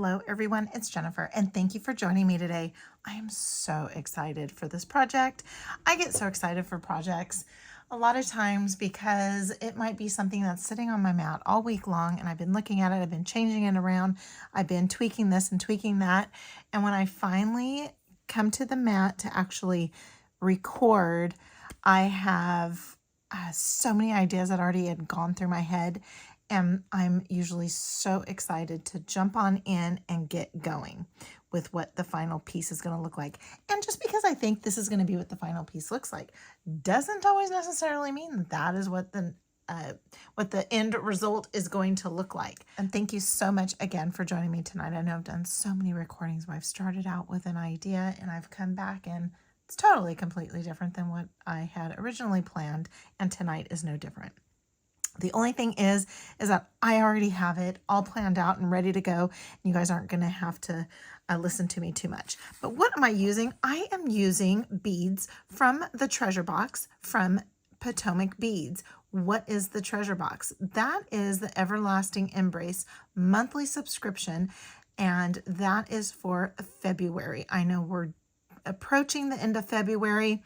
Hello everyone, it's Jennifer and thank you for joining me today. I am so excited for this project. I get so excited for projects a lot of times because it might be something that's sitting on my mat all week long and I've been looking at it, I've been changing it around, I've been tweaking this and tweaking that, and when I finally come to the mat to actually record, I have so many ideas that already had gone through my head. And I'm usually so excited to jump on in and get going with what the final piece is going to look like. And just because I think this is going to be what the final piece looks like doesn't always necessarily mean that that is what the end result is going to look like. And thank you so much again for joining me tonight. I know I've done so many recordings where I've started out with an idea and I've come back and it's totally completely different than what I had originally planned. And tonight is no different. The only thing is that I already have it all planned out and ready to go. And you guys aren't going to have to listen to me too much. But what am I using? I am using beads from the treasure box from Potomac Beads. What is the treasure box? That is the Everlasting Embrace monthly subscription. And that is for February. I know we're approaching the end of February.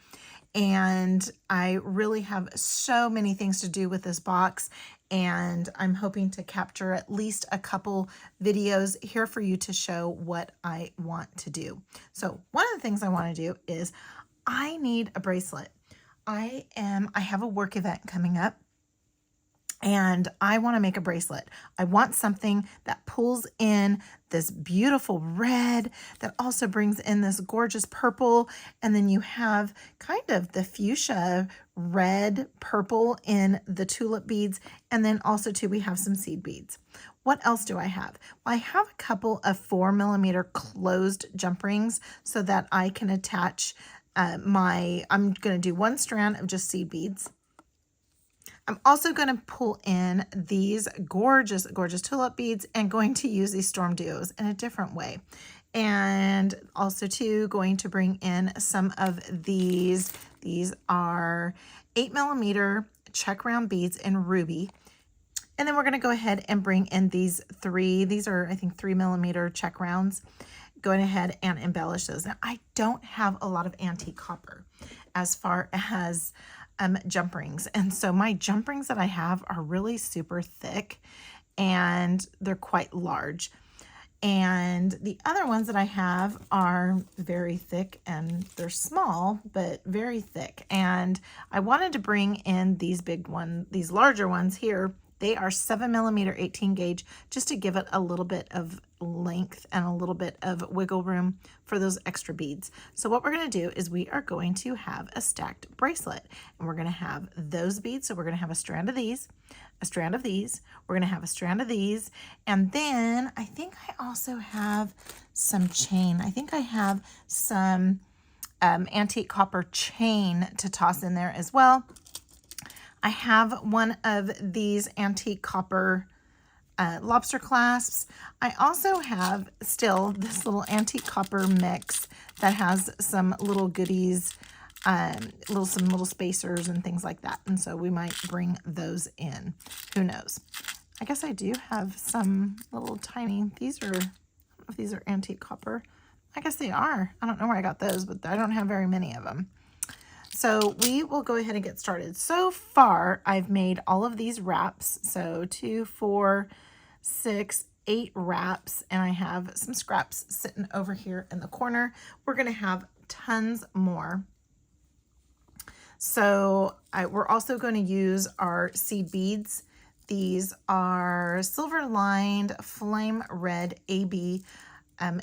And I really have so many things to do with this box, and I'm hoping to capture at least a couple videos here for you to show what I want to do. So one of the things I want to do is I need a bracelet. I have a work event coming up and I want to make a bracelet. I want something that pulls in this beautiful red that also brings in this gorgeous purple. And then you have kind of the fuchsia red purple in the tulip beads. And then also too, we have some seed beads. What else do I have? Well, I have a couple of 4mm closed jump rings so that I can attach I'm going to do one strand of just seed beads. I'm also going to pull in these gorgeous, gorgeous tulip beads and going to use these storm duos in a different way. And also too, going to bring in some of these. These are 8mm check round beads in ruby. And then we're going to go ahead and bring in these are I think 3mm check rounds. Going ahead and embellish those. Now, I don't have a lot of antique copper as far as jump rings. And so my jump rings that I have are really super thick and they're quite large. And the other ones that I have are very thick and they're small, but very thick. And I wanted to bring in these larger ones here. They are 7mm 18 gauge, just to give it a little bit of length and a little bit of wiggle room for those extra beads. So what we're going to do is we are going to have a stacked bracelet, and we're going to have those beads. So we're going to have a strand of these, a strand of these, we're going to have a strand of these, and then I think I also have some chain. I think I have some antique copper chain to toss in there as well. I have one of these antique copper lobster clasps. I also have still this little antique copper mix that has some little goodies, some little spacers and things like that. And so we might bring those in. Who knows? I guess I do have some little tiny, I don't know if these are antique copper. I guess they are. I don't know where I got those, but I don't have very many of them. So we will go ahead and get started. So far, I've made all of these wraps. So 2, 4, 6, 8 wraps, and I have some scraps sitting over here in the corner. We're going to have tons more. So we're also going to use our seed beads. These are silver lined flame red AB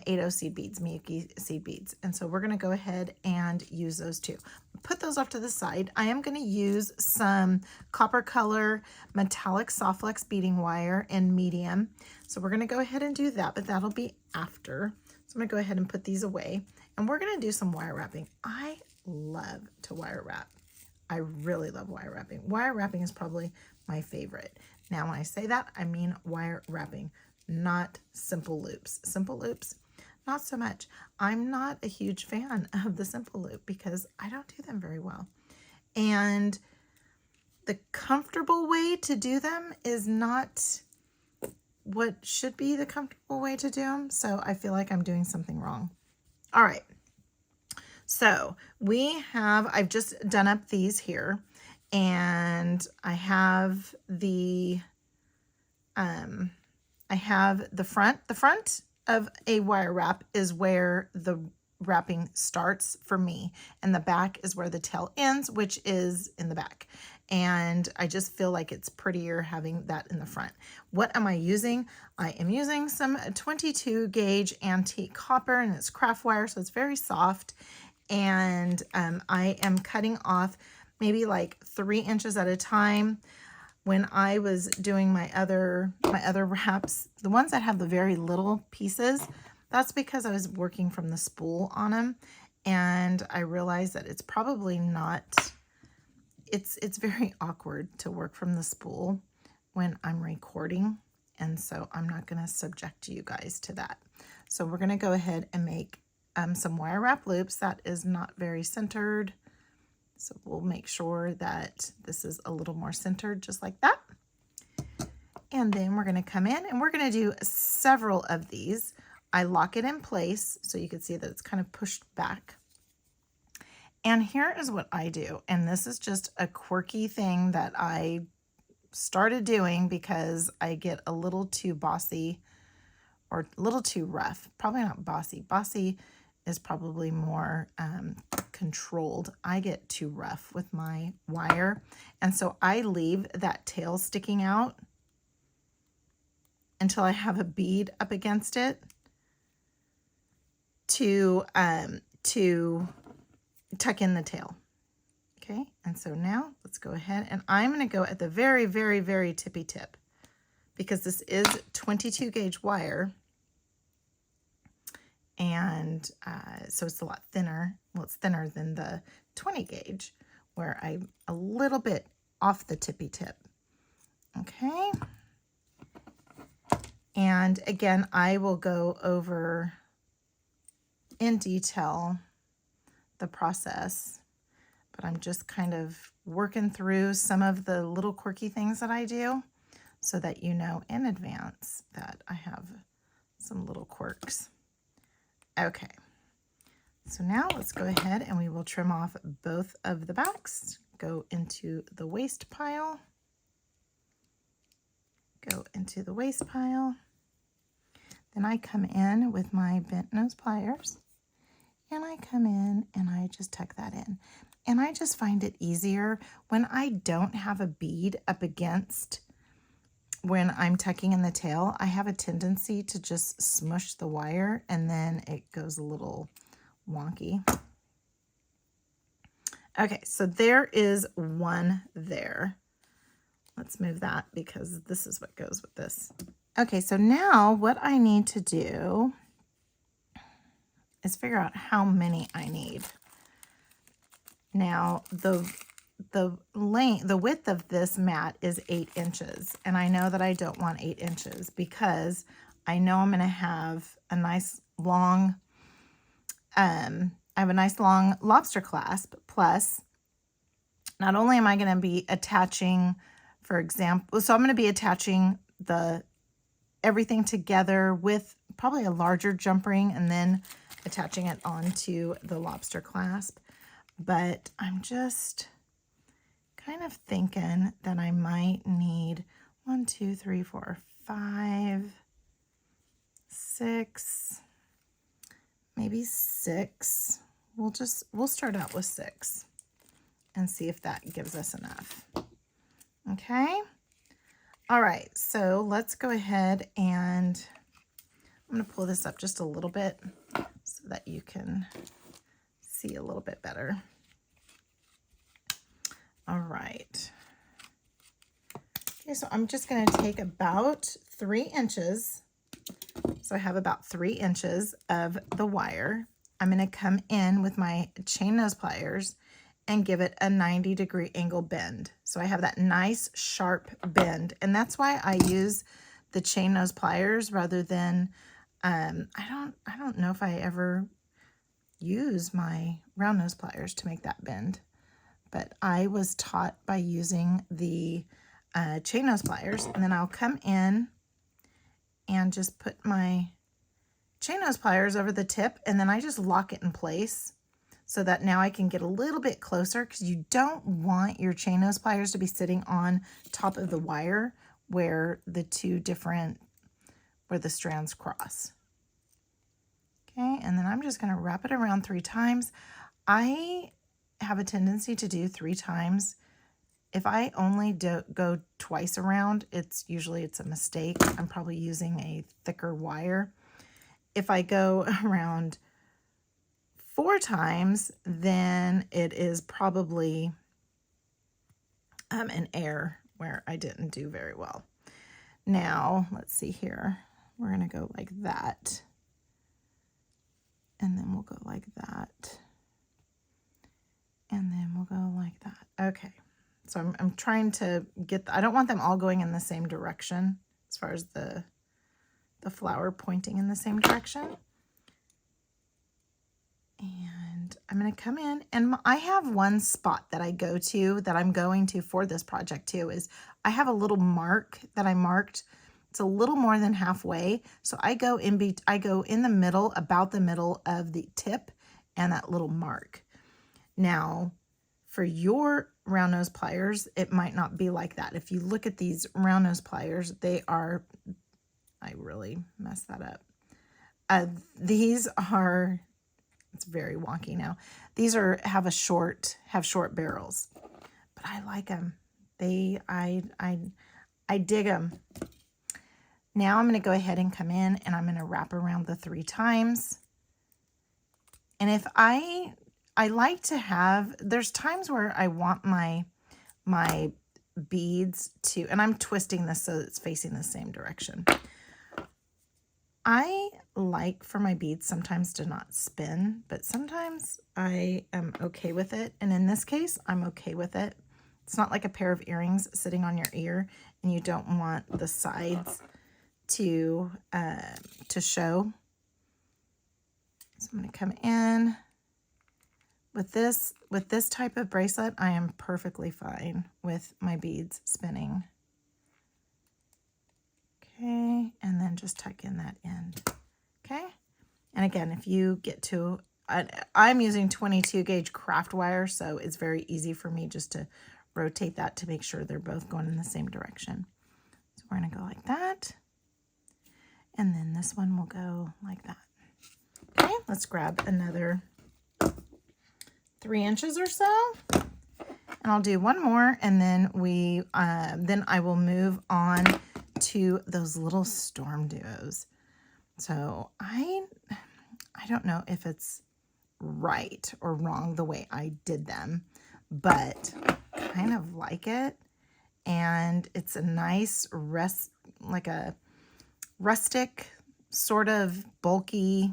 80 seed beads, Miyuki seed beads. And so we're going to go ahead and use those too. Put those off to the side. I am going to use some copper color metallic soft flex beading wire in medium. So we're going to go ahead and do that, but that'll be after. So I'm going to go ahead and put these away, and we're going to do some wire wrapping. I love to wire wrap. I really love wire wrapping. Wire wrapping is probably my favorite. Now, when I say that, I mean wire wrapping, not simple loops. Simple loops, not so much. I'm not a huge fan of the simple loop because I don't do them very well. And the comfortable way to do them is not what should be the comfortable way to do them. So I feel like I'm doing something wrong. All right. So I've just done up these here, and I have the front of a wire wrap is where the wrapping starts for me, and the back is where the tail ends, which is in the back. And I just feel like it's prettier having that in the front. What am I using? I am using some 22 gauge antique copper, and it's craft wire, so it's very soft. And I am cutting off maybe like 3 inches at a time. When I was doing my other wraps, the ones that have the very little pieces, that's because I was working from the spool on them, and I realized that it's probably not, it's very awkward to work from the spool when I'm recording, and so I'm not going to subject you guys to that. So we're going to go ahead and make some wire wrap loops. That is not very centered. So we'll make sure that this is a little more centered, just like that. And then we're going to come in and we're going to do several of these. I lock it in place so you can see that it's kind of pushed back. And here is what I do. And this is just a quirky thing that I started doing because I get a little too bossy or a little too rough. Probably not bossy. Bossy is probably more controlled. I get too rough with my wire, and so I leave that tail sticking out until I have a bead up against it to tuck in the tail. Okay, and so now let's go ahead, and I'm going to go at the very, very, very tippy tip because this is 22 gauge wire. And so it's a lot thinner. Well, it's thinner than the 20 gauge where I'm a little bit off the tippy tip. Okay. And again, I will go over in detail the process, but I'm just kind of working through some of the little quirky things that I do so that you know in advance that I have some little quirks. Okay, so now let's go ahead and we will trim off both of the backs. Go into the waste pile. Go into the waste pile. Then I come in with my bent nose pliers, and I come in and I just tuck that in. And I just find it easier when I don't have a bead up against. When I'm tucking in the tail, I have a tendency to just smush the wire, and then it goes a little wonky. Okay, so there is one there. Let's move that because this is what goes with this. Okay, so now what I need to do is figure out how many I need. Now, the width of this mat is 8 inches, and I know that I don't want 8 inches because I know I'm going to have a nice long, I have a nice long lobster clasp. Plus, not only am I going to be attaching, for example, so I'm going to be attaching everything together with probably a larger jump ring and then attaching it onto the lobster clasp. But I'm just kind of thinking that I might need 1, 2, 3, 4, 5, 6, maybe 6. We'll start out with 6 and see if that gives us enough. Okay. All right. So let's go ahead and I'm going to pull this up just a little bit so that you can see a little bit better. All right. Okay, so I'm just going to take about 3 inches. So I have about 3 inches of the wire. I'm going to come in with my chain nose pliers and give it a 90-degree angle bend. So I have that nice sharp bend, and that's why I use the chain nose pliers rather than I don't know if I ever use my round nose pliers to make that bend. But I was taught by using the chain nose pliers, and then I'll come in and just put my chain nose pliers over the tip, and then I just lock it in place so that now I can get a little bit closer, because you don't want your chain nose pliers to be sitting on top of the wire where the strands cross. Okay, and then I'm just going to wrap it around 3 times. I have a tendency to do 3 times. If I only go twice around, it's a mistake. I'm probably using a thicker wire. If I go around 4 times, then it is probably an error where I didn't do very well. Now, let's see here. We're going to go like that. And then we'll go like that. And then we'll go like that. Okay. So I'm trying to get, I don't want them all going in the same direction as far as the flower pointing in the same direction. And I'm going to come in, and I have one spot that I go to, that I'm going to for this project too, is I have a little mark that I marked. It's a little more than halfway. So I go in the middle, about the middle of the tip and that little mark. Now, for your round nose pliers, it might not be like that. If you look at these round nose pliers, they are, I really messed that up. These are, it's very wonky now. These have short barrels, but I like them. I dig them. Now I'm going to go ahead and come in, and I'm going to wrap around the 3 times. And if I like to have, there's times where I want my beads to, and I'm twisting this so it's facing the same direction. I like for my beads sometimes to not spin, but sometimes I am okay with it. And in this case, I'm okay with it. It's not like a pair of earrings sitting on your ear, and you don't want the sides to show. So I'm going to come in with this type of bracelet. I am perfectly fine with my beads spinning. Okay, and then just tuck in that end. Okay, and again, if you get to, I'm using 22 gauge craft wire, so it's very easy for me just to rotate that to make sure they're both going in the same direction. So we're going to go like that. And then this one will go like that. Okay, let's grab another 3 inches or so. And I'll do one more, and then then I will move on to those little storm duos. So I don't know if it's right or wrong the way I did them, but I kind of like it. And it's a nice like a rustic, sort of bulky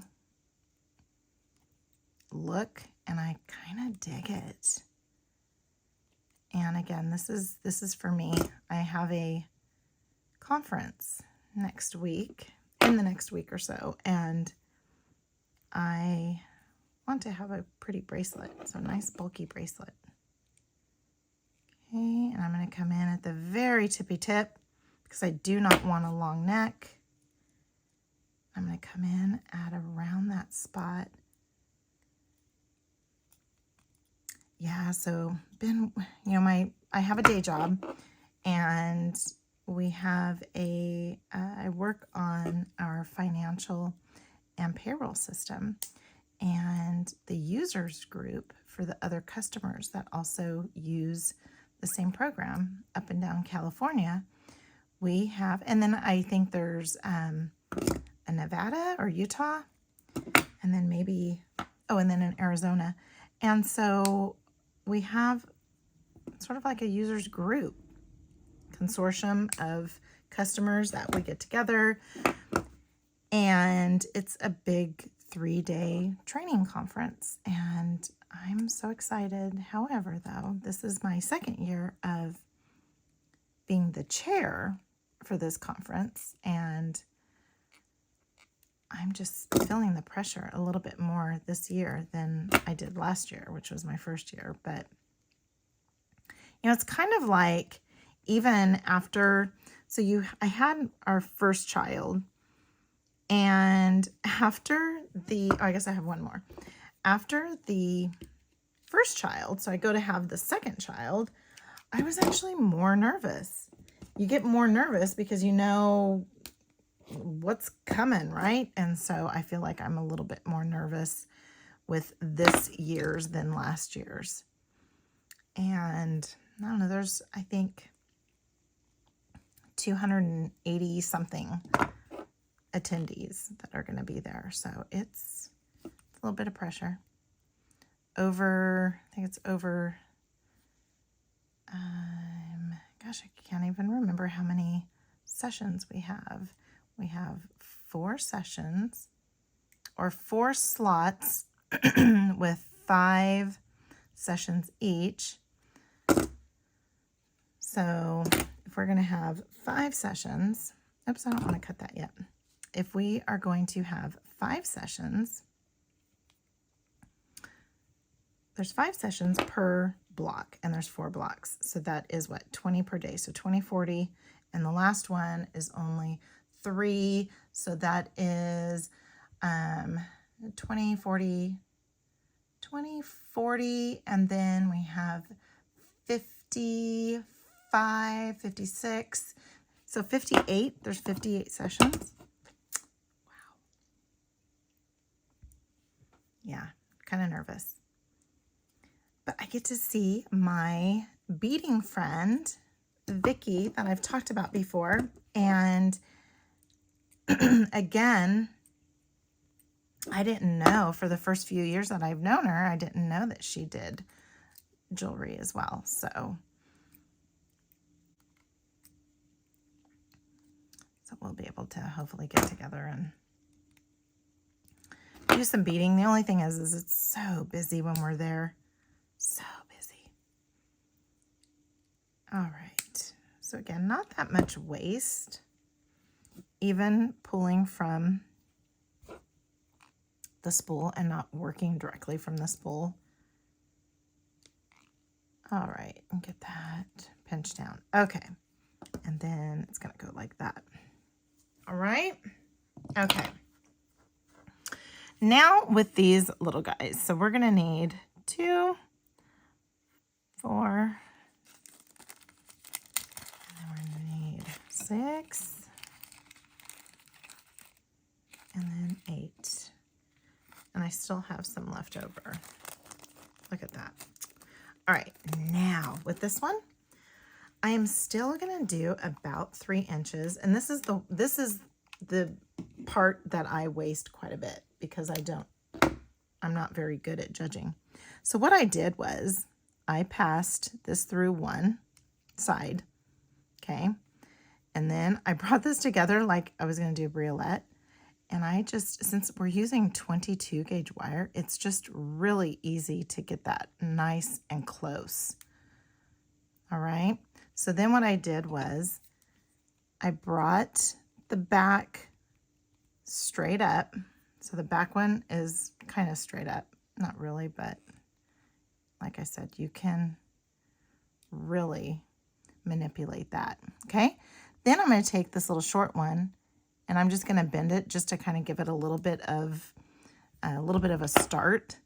look, and I kind of dig it. And again, this is for me. I have a conference next week, in the next week or so, and I want to have a pretty bracelet, so a nice bulky bracelet. Okay, and I'm going to come in at the very tippy tip because I do not want a long neck. I'm going to come in at around that spot. Yeah, so I have a day job, and we have I work on our financial and payroll system, and the users group for the other customers that also use the same program up and down California. We have, and then I think there's a Nevada or Utah, and then maybe, and then in Arizona. And so we have sort of like a users group consortium of customers that we get together, and it's a big 3-day training conference, and I'm so excited. However, though, this is my 2nd year of being the chair for this conference, and I'm just feeling the pressure a little bit more this year than I did last year, which was my 1st year. But, it's kind of like, even after, I had our first child, And after the, oh, I guess I have one more. After the first child, so I go to have the second child, I was actually more nervous. You get more nervous because you know what's coming, right? And so I feel like I'm a little bit more nervous with this year's than last year's. And I don't know, there's, I think, 280 something attendees that are going to be there. So it's a little bit of pressure. I think it's over, gosh, I can't even remember how many sessions we have. We have 4 sessions or 4 slots with 5 sessions each. So if we're going to have 5 sessions, oops, I don't want to cut that yet. If we are going to have 5 sessions, there's 5 sessions per block, and there's 4 blocks. So that is what, 20 per day. So 20, 40, and the last one is only 3. So that is 20, 40, 20, 40, and then we have 55, 56. So 58, there's 58 sessions. Wow. Yeah, kind of nervous. But I get to see my beading friend, Vicky, that I've talked about before. And again, I didn't know for the first few years that I've known her, I didn't know that she did jewelry as well. So we'll be able to hopefully get together and do some beading. The only thing is it's so busy when we're there. So busy. All right. So again, not that much waste. Even pulling from the spool and not working directly from the spool. All right, and get that pinched down. Okay, and then it's gonna go like that. All right, okay. Now with these little guys, so we're gonna need 2, 4, and then we're gonna need 6, and then 8. And I still have some left over. Look at that. All right, now with this one, I am still gonna do about 3 inches. And this is the part that I waste quite a bit because I'm not very good at judging. So what I did was I passed this through one side, okay? And then I brought this together like I was gonna do a briolette. And I just, since we're using 22 gauge wire, it's just really easy to get that nice and close. All right. So then what I did was I brought the back straight up. So the back one is kind of straight up. Not really, but like I said, you can really manipulate that. Okay. Then I'm going to take this little short one and I'm just going to bend it just to kind of give it a little bit of a start.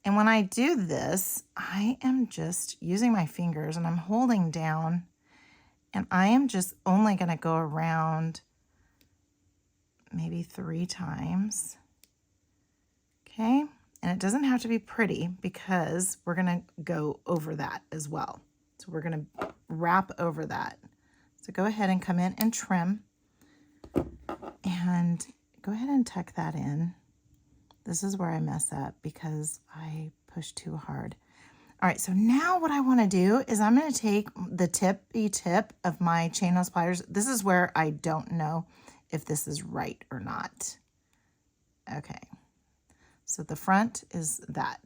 And when I do this, I am just using my fingers and I'm holding down and I am just only going to go around maybe 3 times. Okay. And it doesn't have to be pretty because we're going to go over that as well. So we're going to wrap over that. So go ahead and come in and trim. And go ahead and tuck that in. This is where I mess up because I push too hard. All right, so now what I want to do is I'm going to take the tippy tip of my chain nose pliers. This is where I don't know if this is right or not. Okay, so the front is that.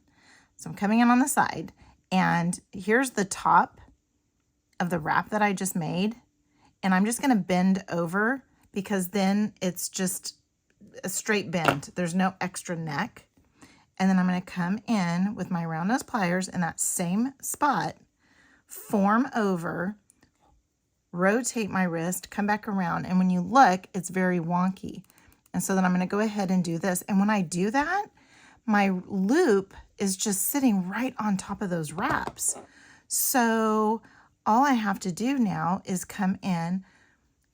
So I'm coming in on the side, and here's the top of the wrap that I just made, and I'm just going to bend over because then it's just a straight bend. There's no extra neck. And then I'm going to come in with my round nose pliers in that same spot, form over, rotate my wrist, come back around. And when you look, it's very wonky. And so then I'm going to go ahead and do this. And when I do that, my loop is just sitting right on top of those wraps. So all I have to do now is come in,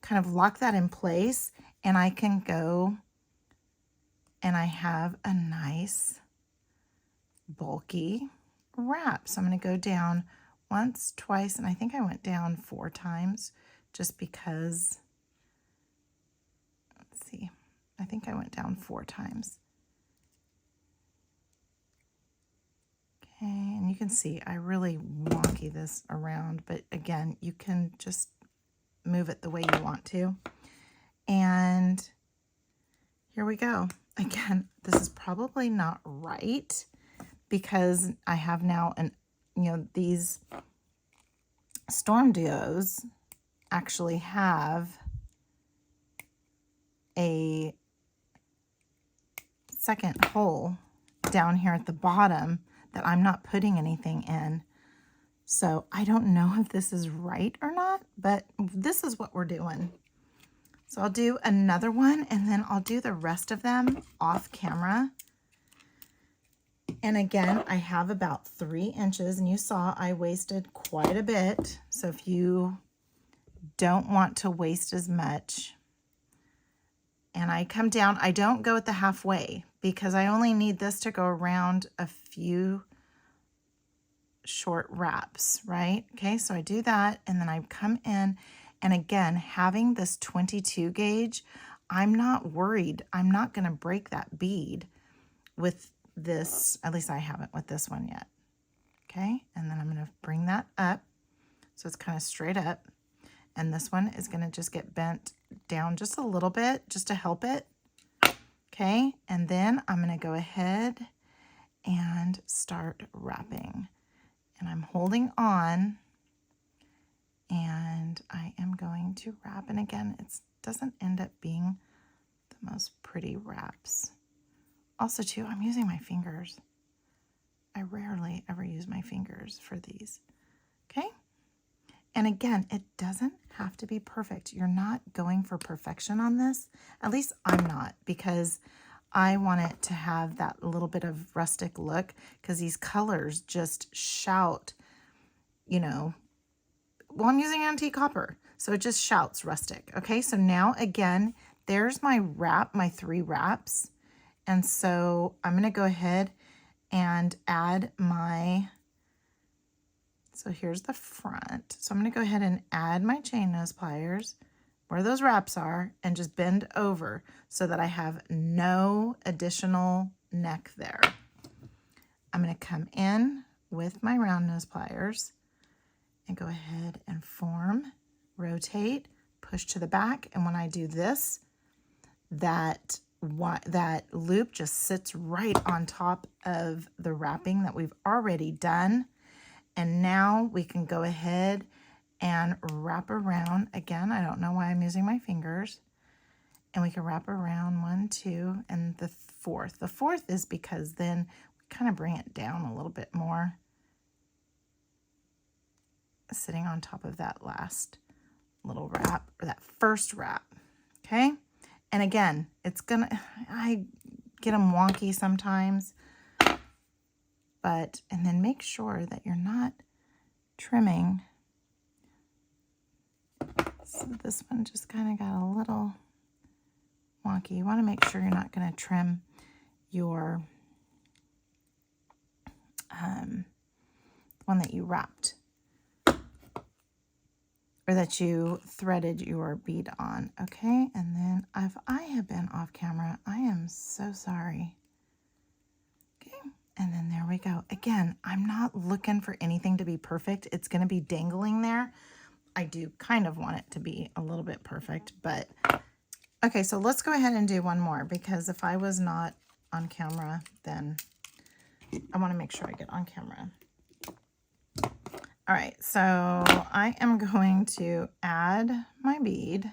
kind of lock that in place, and I can go and I have a nice bulky wrap. So I'm going to go down once, twice, and I think I went down 4 times just because, let's see, I think I went down 4 times. Okay, and you can see I really wonky this around, but again, you can just move it the way you want to. And here we go. Again, this is probably not right because I have now these storm duos actually have a second hole down here at the bottom that I'm not putting anything in. So I don't know if this is right or not, but this is what we're doing. So I'll do another one and then I'll do the rest of them off camera. And again, I have about 3 inches, and you saw I wasted quite a bit. So if you don't want to waste as much, and I come down, I don't go at the halfway because I only need this to go around a few short wraps, right? Okay, so I do that and then I come in, and again, having this 22 gauge, I'm not worried. I'm not going to break that bead with this, at least I haven't with this one yet. Okay, and then I'm going to bring that up so it's kind of straight up, and this one is going to just get bent down just a little bit just to help it. Okay, and then I'm going to go ahead and start wrapping, and I'm holding on, and I am going to wrap. And again, it doesn't end up being the most pretty wraps. Also too, I'm using my fingers. I rarely ever use my fingers for these. Okay, and again, it doesn't have to be perfect. You're not going for perfection on this. At least I'm not, because I want it to have that little bit of rustic look, because these colors just shout, well, I'm using antique copper, so it just shouts rustic. Okay, so now again, there's my wrap, my 3 wraps. And so I'm going to go ahead and add my, so here's the front. So I'm going to go ahead and add my chain nose pliers where those wraps are and just bend over so that I have no additional neck there. I'm going to come in with my round nose pliers and go ahead and form, rotate, push to the back. And when I do this, that loop just sits right on top of the wrapping that we've already done. And now we can go ahead and wrap around. Again, I don't know why I'm using my fingers. And we can wrap around 1, 2, and the 4th. The 4th is because then we kind of bring it down a little bit more, sitting on top of that last little wrap, or that first wrap. Okay. And again, I get them wonky sometimes, and then make sure that you're not trimming. So this one just kind of got a little wonky. You want to make sure you're not going to trim your one that you wrapped, or that you threaded your bead on. Okay, and then if I have been off camera, I am so sorry. Okay, and then there we go. Again, I'm not looking for anything to be perfect. It's going to be dangling there. I do kind of want it to be a little bit perfect, but okay, so let's go ahead and do one more, because if I was not on camera, then I want to make sure I get on camera. All right, so I am going to add my bead.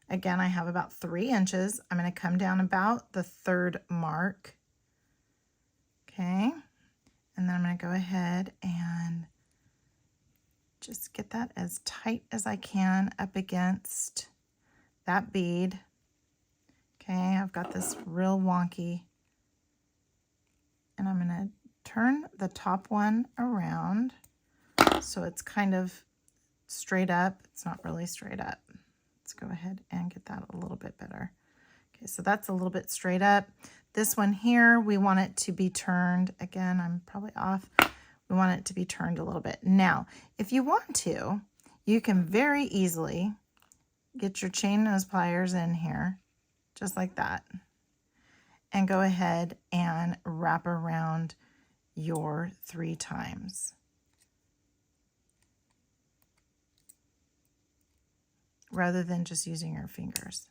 Again, I have about 3 inches. I'm going to come down about the 3rd mark. Okay, and then I'm going to go ahead and just get that as tight as I can up against that bead. Okay, I've got this real wonky, and I'm going to turn the top one around so it's kind of straight up. It's not really straight up. Let's go ahead and get that a little bit better. Okay, so that's a little bit straight up. This one here, we want it to be turned. Again, I'm probably off. We want it to be turned a little bit. Now, if you want to, you can very easily get your chain nose pliers in here, just like that, and go ahead and wrap around your 3 times. Rather than just using your fingers.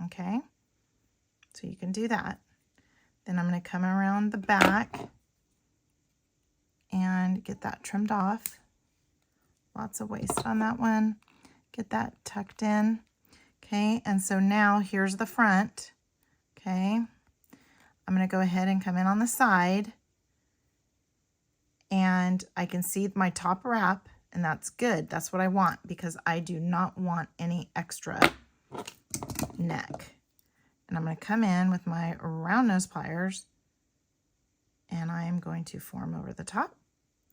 Okay, so you can do that. Then I'm going to come around the back and get that trimmed off. Lots of waste on that one. Get that tucked in. Okay, and so now here's the front. Okay, I'm going to go ahead and come in on the side, and I can see my top wrap, and that's good. That's what I want, because I do not want any extra neck. And I'm going to come in with my round nose pliers, and I am going to form over the top.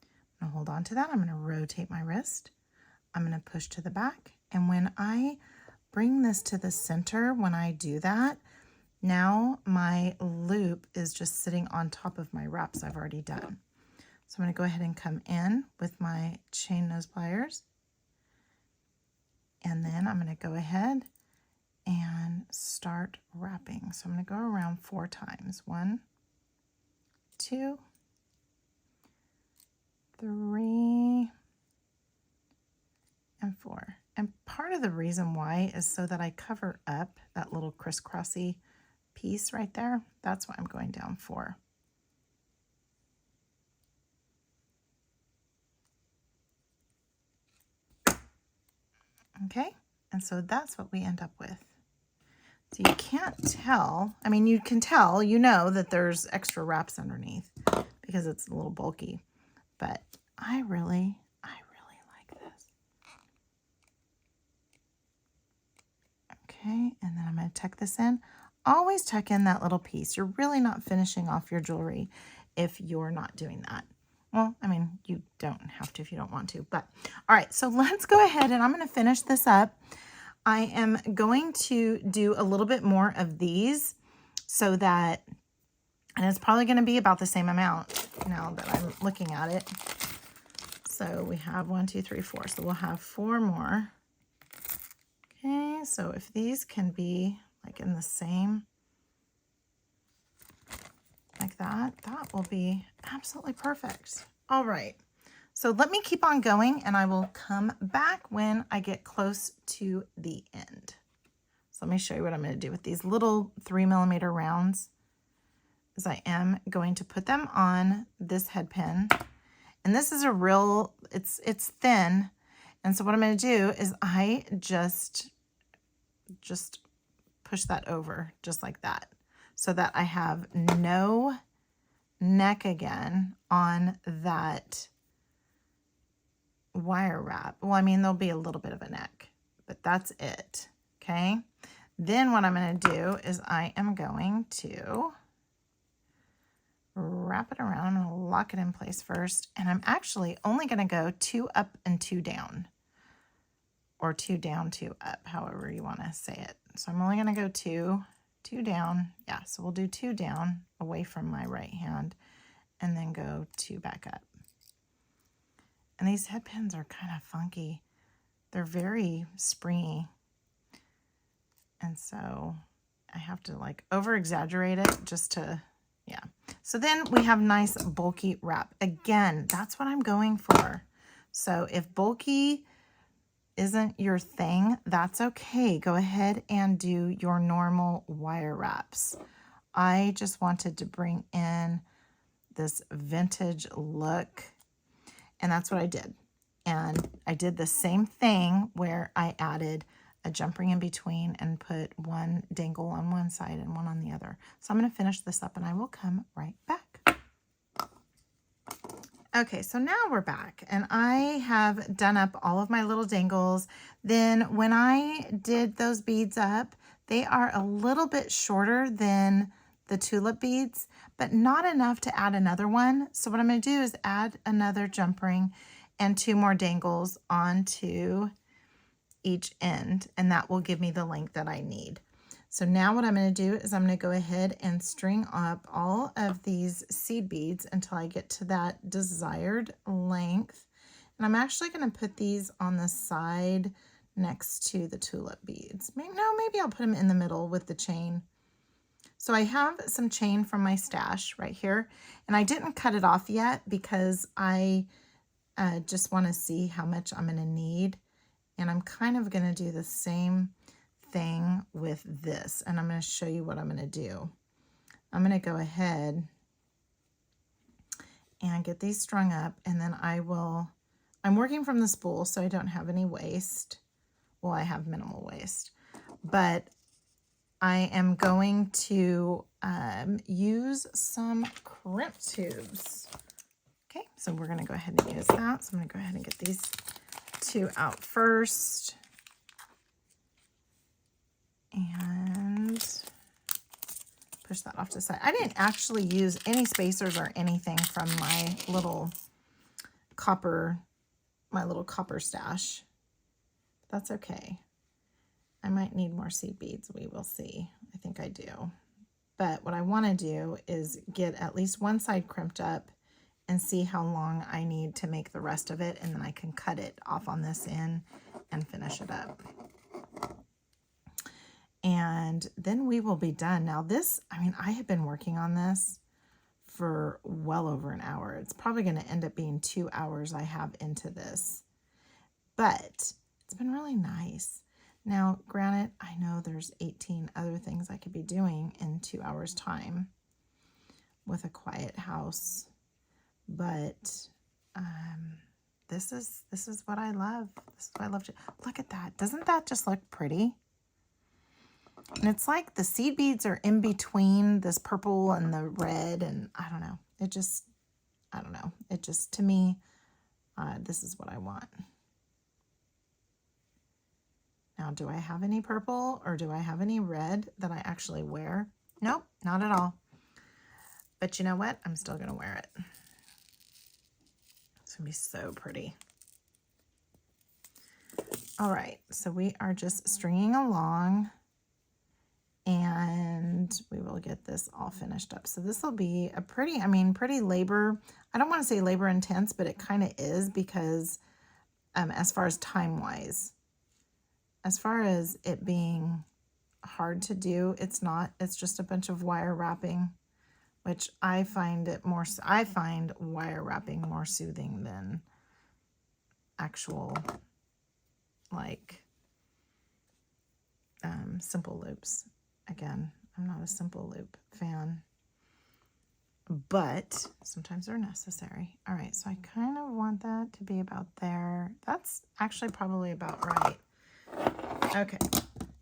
I'm going to hold on to that. I'm going to rotate my wrist. I'm going to push to the back. And when I bring this to the center, when I do that, now my loop is just sitting on top of my wraps I've already done. So I'm going to go ahead and come in with my chain nose pliers. And then I'm going to go ahead and start wrapping. So I'm going to go around 4 times. 1, 2, 3, and 4. And part of the reason why is so that I cover up that little crisscrossy piece right there. That's why I'm going down 4. Okay, and so that's what we end up with. So you can't tell, I mean, you can tell, you know that there's extra wraps underneath because it's a little bulky, but I really like this. Okay, and then I'm going to tuck this in. Always tuck in that little piece. You're really not finishing off your jewelry if you're not doing that. Well, I mean, you don't have to if you don't want to, but all right, so let's go ahead and I'm going to finish this up. I am going to do a little bit more of these so that, and it's probably going to be about the same amount now that I'm looking at it. So we have 1, 2, 3, 4. So we'll have 4 more. Okay, so if these can be like in the same, like that, that will be absolutely perfect. All right. So let me keep on going and I will come back when I get close to the end. So let me show you what I'm going to do with these little 3mm rounds. Is I am going to put them on this head pin. And this is a real, it's thin. And so what I'm going to do is I just push that over just like that so that I have no neck again on that wire wrap. Well, I mean, there'll be a little bit of a neck, but that's it. Okay. Then what I'm going to do is I am going to wrap it around. I'm going to lock it in place first. And I'm actually only going to go 2 up and 2 down, or 2 down, 2 up, however you want to say it. So I'm only going to go 2 down. Yeah. So we'll do 2 down away from my right hand and then go 2 back up. And these head pins are kind of funky. They're very springy. And so I have to like over exaggerate it just to, yeah. So then we have nice bulky wrap. Again, that's what I'm going for. So if bulky isn't your thing, that's okay. Go ahead and do your normal wire wraps. I just wanted to bring in this vintage look. And that's what I did. And I did the same thing where I added a jump ring in between and put one dangle on one side and one on the other. So I'm going to finish this up and I will come right back. Okay, so now we're back and I have done up all of my little dangles. Then when I did those beads up, they are a little bit shorter than the tulip beads, but not enough to add another one. So what I'm going to do is add another jump ring and 2 more dangles onto each end, and that will give me the length that I need. So now what I'm going to do is I'm going to go ahead and string up all of these seed beads until I get to that desired length. And I'm actually going to put these on the side next to the tulip beads. Maybe I'll put them in the middle with the chain. So I have some chain from my stash right here, and I didn't cut it off yet because I just want to see how much I'm going to need. And I'm kind of going to do the same thing with this, and I'm going to show you what I'm going to do. I'm going to go ahead and get these strung up, and then I'm working from the spool, so I don't have any waste. Well, I have minimal waste, but I am going to use some crimp tubes. Okay, so we're going to go ahead and use that. So I'm going to go ahead and get these 2 out first. And push that off to the side. I didn't actually use any spacers or anything from my little copper stash. That's okay. I might need more seed beads. We will see. I think I do. But what I want to do is get at least one side crimped up and see how long I need to make the rest of it, and then I can cut it off on this end and finish it up. And then we will be done. Now this, I have been working on this for well over an hour. It's probably going to end up being 2 hours I have into this, but it's been really nice. Now, granted, I know there's 18 other things I could be doing in 2 hours time with a quiet house, but this is what I love. This is what I love to look at that. Doesn't that just look pretty? And it's like the seed beads are in between this purple and the red, and I don't know. I don't know. It just, to me, this is what I want. Now, do I have any purple or do I have any red that I actually wear? Nope, not at all. But you know what? I'm still going to wear it. It's going to be so pretty. All right, so we are just stringing along, and we will get this all finished up. So this will be a pretty, pretty labor. I don't want to say labor intense, but it kind of is, because as far as time-wise, as far as it being hard to do, it's not. It's just a bunch of wire wrapping, which I find wire wrapping more soothing than actual, like, simple loops. Again, I'm not a simple loop fan, but sometimes they're necessary. All right, so I kind of want that to be about there. That's actually probably about right. Okay,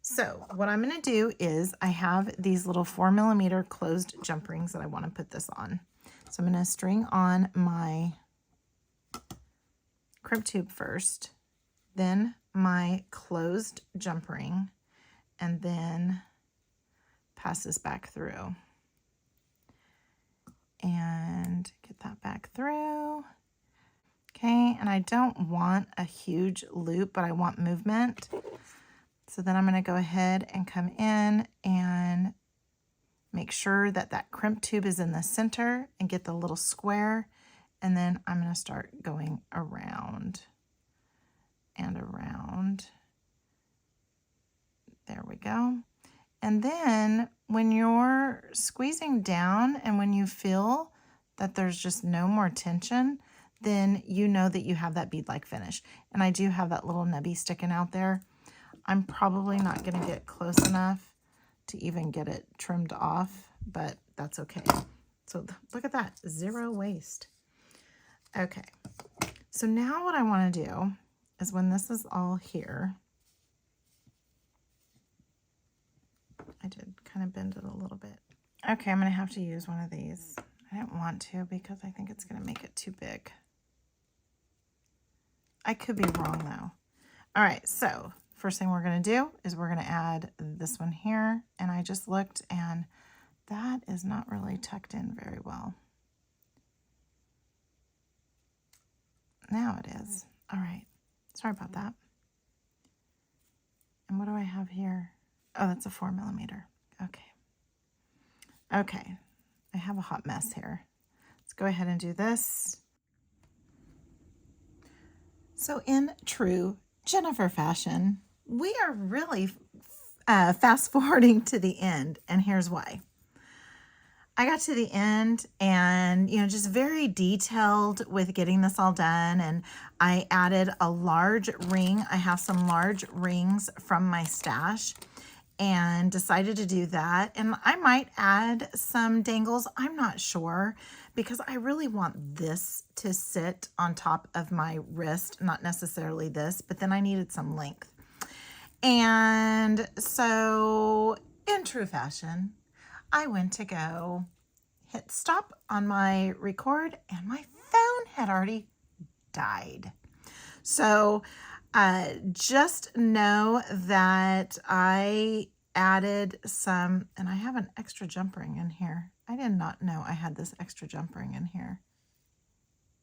so what I'm going to do is I have these little 4mm closed jump rings that I want to put this on. So I'm going to string on my crimp tube first, then my closed jump ring, and then pass this back through and get that back through. Okay, and I don't want a huge loop, but I want movement. So then I'm going to go ahead and come in and make sure that that crimp tube is in the center and get the little square, and then I'm going to start going around and around. There we go. And then when you're squeezing down and when you feel that there's just no more tension, then you know that you have that bead-like finish. And I do have that little nubby sticking out there. I'm probably not going to get close enough to even get it trimmed off, but that's okay. So look at that, 0 waste. Okay, so now what I want to do is, when this is all here, I did kind of bend it a little bit. Okay, I'm going to have to use one of these. I didn't want to because I think it's going to make it too big. I could be wrong though. All right, so first thing we're gonna do is we're gonna add this one here, and I just looked and that is not really tucked in very well. Now it is. All right, sorry about that. And what do I have here? Oh, that's a 4mm. Okay. Okay, I have a hot mess here. Let's go ahead and do this. So in true Jennifer fashion, we are really fast forwarding to the end, and here's why. I got to the end and, just very detailed with getting this all done. And I added a large ring. I have some large rings from my stash and decided to do that. And I might add some dangles. I'm not sure because I really want this to sit on top of my wrist, not necessarily this, but then I needed some length. And so in true fashion, I went to go hit stop on my record and my phone had already died. So just know that I added some, and I have an extra jump ring in here. I did not know I had this extra jump ring in here.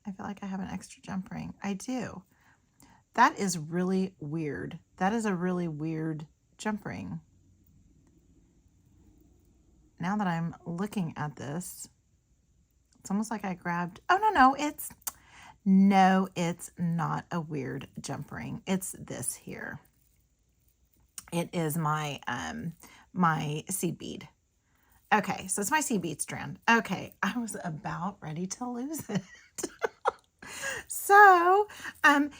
I feel like I have an extra jump ring. I do. That is really weird. That is a really weird jump ring. Now that I'm looking at this, it's almost like I grabbed, oh, no, it's not a weird jump ring. It's this here. It is my, my seed bead. Okay, so it's my seed bead strand. Okay, I was about ready to lose it. So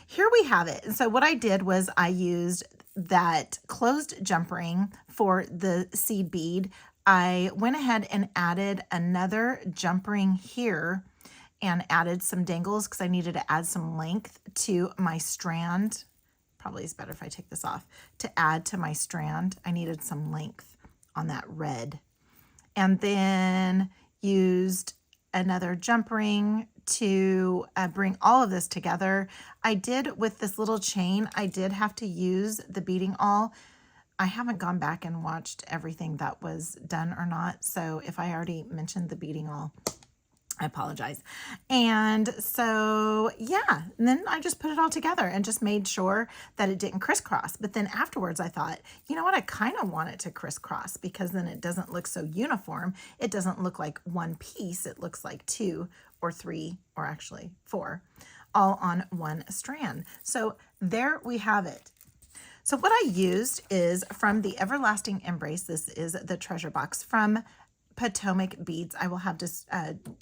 here we have it. And so what I did was I used that closed jump ring for the seed bead. I went ahead and added another jump ring here and added some dangles because I needed to add some length to my strand. Probably is better if I take this off. To add to my strand, I needed some length on that red. And then used another jump ring to bring all of this together. I did with this little chain, I did have to use the beading awl. I haven't gone back and watched everything that was done or not. So if I already mentioned the beading awl, I apologize. And so, yeah, and then I just put it all together and just made sure that it didn't crisscross. But then afterwards I thought, you know what, I kind of want it to crisscross because then it doesn't look so uniform. It doesn't look like one piece. It looks like 2 or 3 or actually 4 all on one strand. So there we have it. So what I used is from the Everlasting Embrace. This is the treasure box from Potomac Beads. I will have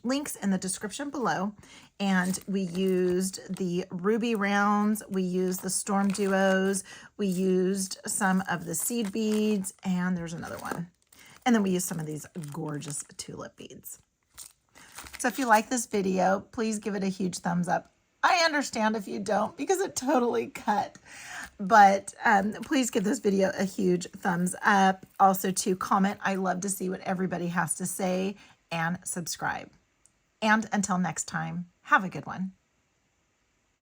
links in the description below. And we used the ruby rounds, we used the storm duos, we used some of the seed beads, and there's another one. And then we used some of these gorgeous tulip beads. So if you like this video, please give it a huge thumbs up. I understand if you don't because it totally cut. But please give this video a huge thumbs up. Also to comment. I love to see what everybody has to say, and subscribe. And until next time, have a good one.